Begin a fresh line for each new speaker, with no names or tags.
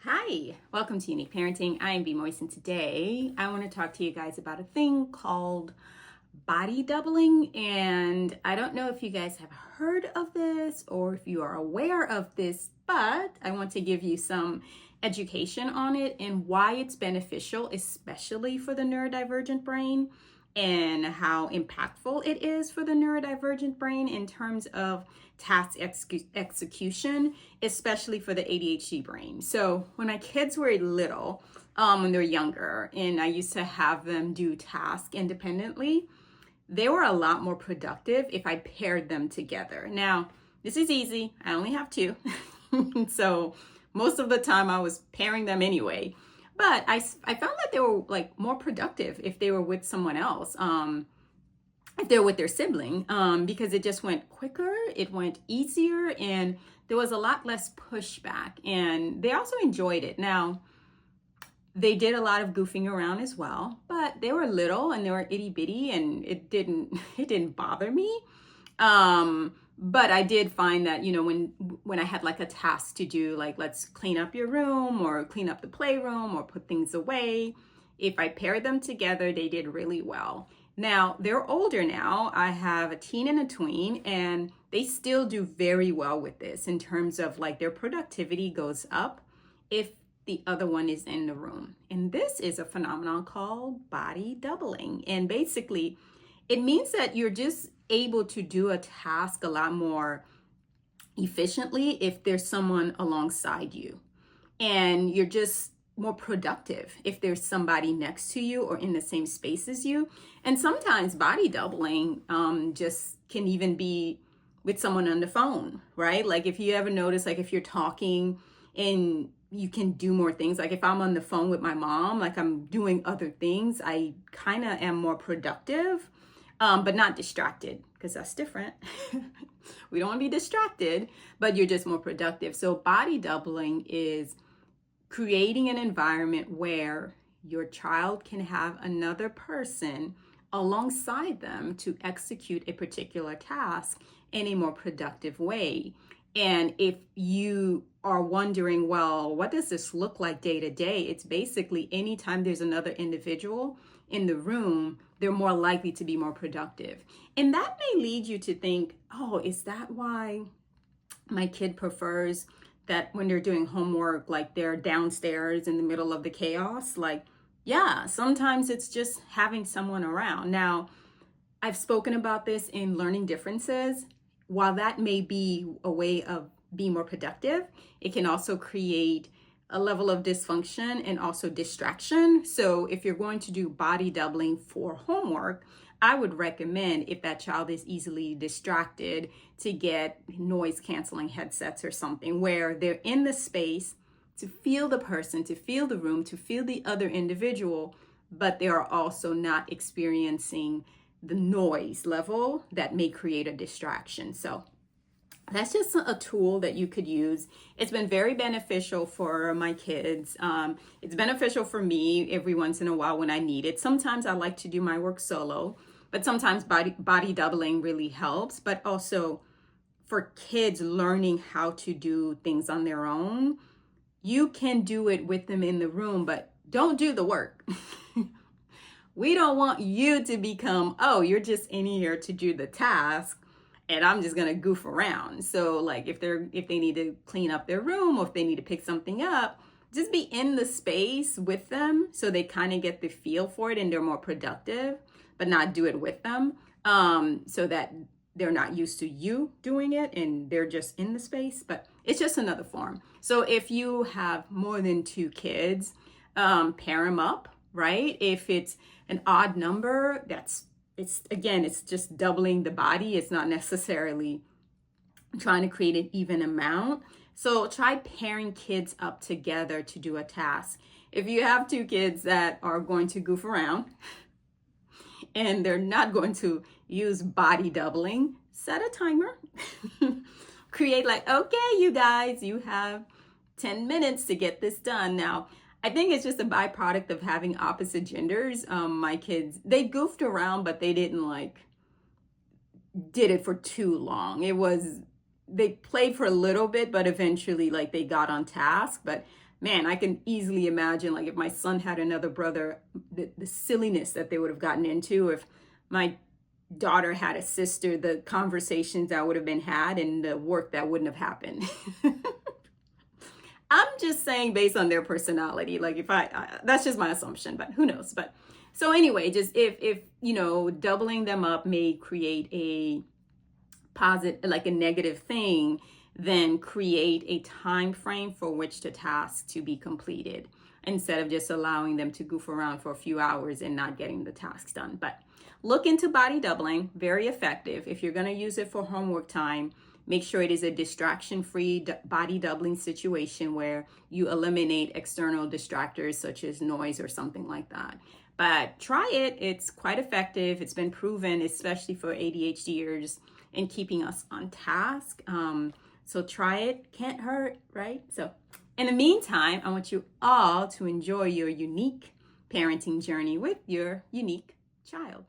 Hi, welcome to Unique Parenting. I am B. Moise, and today I want to talk to you guys about a thing called body doubling. And I don't know if you guys have heard of this or if you are aware of this, but I want to give you some education on it and why it's beneficial, especially for the neurodivergent brain, and how impactful it is for the neurodivergent brain in terms of task execution, especially for the ADHD brain. So when my kids were little, when they're younger, and I used to have them do tasks independently, they were a lot more productive if I paired them together. Now, this is easy. I only have two. So most of the time I was pairing them anyway. But I found that they were like more productive if they were with someone else, if they're with their sibling, because it just went quicker, it went easier, and there was a lot less pushback. And they also enjoyed it. Now, they did a lot of goofing around as well, but they were little and they were itty bitty, and it didn't bother me. But I did find that, when I had like a task to do, like let's clean up your room or clean up the playroom or put things away, if I paired them together, they did really well. Now, they're older now. I have a teen and a tween, and they still do very well with this in terms of like their productivity goes up if the other one is in the room. And this is a phenomenon called body doubling. And basically, it means that you're just able to do a task a lot more efficiently if there's someone alongside you. And you're just more productive if there's somebody next to you or in the same space as you. And sometimes body doubling just can even be with someone on the phone, right? Like if you ever notice, like if you're talking and you can do more things. Like if I'm on the phone with my mom, like I'm doing other things, I kind of am more productive, but not distracted, because that's different. We don't want to be distracted, but you're just more productive. So body doubling is creating an environment where your child can have another person alongside them to execute a particular task in a more productive way. And if you are wondering, well, what does this look like day to day? It's basically anytime there's another individual in the room, they're more likely to be more productive. And that may lead you to think, oh, is that why my kid prefers that when they're doing homework, like they're downstairs in the middle of the chaos? Like, yeah, sometimes it's just having someone around. Now, I've spoken about this in learning differences. While that may be a way of being more productive, it can also create a level of dysfunction and also distraction. So if you're going to do body doubling for homework, I would recommend, if that child is easily distracted, to get noise canceling headsets or something where they're in the space to feel the person, to feel the room, to feel the other individual, but they are also not experiencing the noise level that may create a distraction. So that's just a tool that you could use. It's been very beneficial for my kids. It's beneficial for me every once in a while when I need it. Sometimes I like to do my work solo, but sometimes body doubling really helps. But also for kids learning how to do things on their own, you can do it with them in the room, but don't do the work. We don't want you to become, oh, you're just in here to do the task and I'm just gonna goof around. So like if they need to clean up their room or if they need to pick something up, just be in the space with them so they kind of get the feel for it and they're more productive, but not do it with them, so that they're not used to you doing it and they're just in the space. But it's just another form. So if you have more than two kids, pair them up, right? If it's an odd number, it's just doubling the body. It's not necessarily trying to create an even amount. So try pairing kids up together to do a task. If you have two kids that are going to goof around and they're not going to use body doubling, set a timer. Create like, okay, you guys, you have 10 minutes to get this done. Now, I think it's just a byproduct of having opposite genders. My kids, they goofed around, but they didn't did it for too long. they played for a little bit, but eventually like they got on task. But man, I can easily imagine like if my son had another brother, the silliness that they would have gotten into. If my daughter had a sister, the conversations that would have been had and the work that wouldn't have happened. I'm just saying based on their personality. Like if that's just my assumption, but who knows? But so anyway, just if doubling them up may create a positive, like a negative thing, then create a time frame for which the task to be completed instead of just allowing them to goof around for a few hours and not getting the tasks done. But look into body doubling, very effective. If you're going to use it for homework time, make sure it is a distraction-free body doubling situation where you eliminate external distractors such as noise or something like that. But try it. It's quite effective. It's been proven, especially for ADHDers, in keeping us on task. So try it. Can't hurt, right? So in the meantime, I want you all to enjoy your unique parenting journey with your unique child.